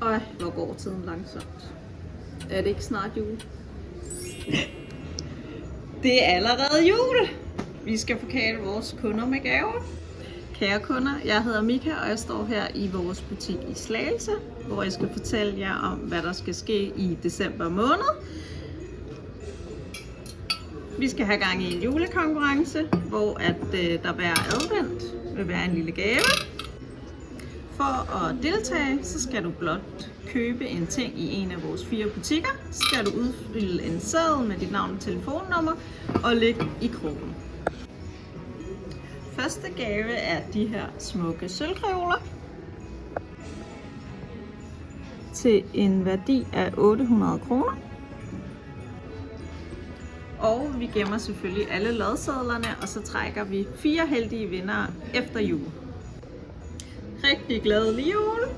Øj, hvor går tiden langsomt. Er det ikke snart jul? Det er allerede jul! Vi skal forkæle vores kunder med gaver. Kære kunder, jeg hedder Mika, og jeg står her i vores butik i Slagelse, hvor jeg skal fortælle jer om, hvad der skal ske i december måned. Vi skal have gang i en julekonkurrence, hvor der hver advent vil være en lille gave. For at deltage, så skal du blot købe en ting i en af vores 4 butikker. Så skal du udfylde en seddel med dit navn og telefonnummer og lægge i krukken. Første gave er de her smukke sølvreoler til en værdi af 800 kroner. Og vi gemmer selvfølgelig alle lodsedlerne, og så trækker vi 4 heldige vindere efter jul. Rigtig glædelig jul!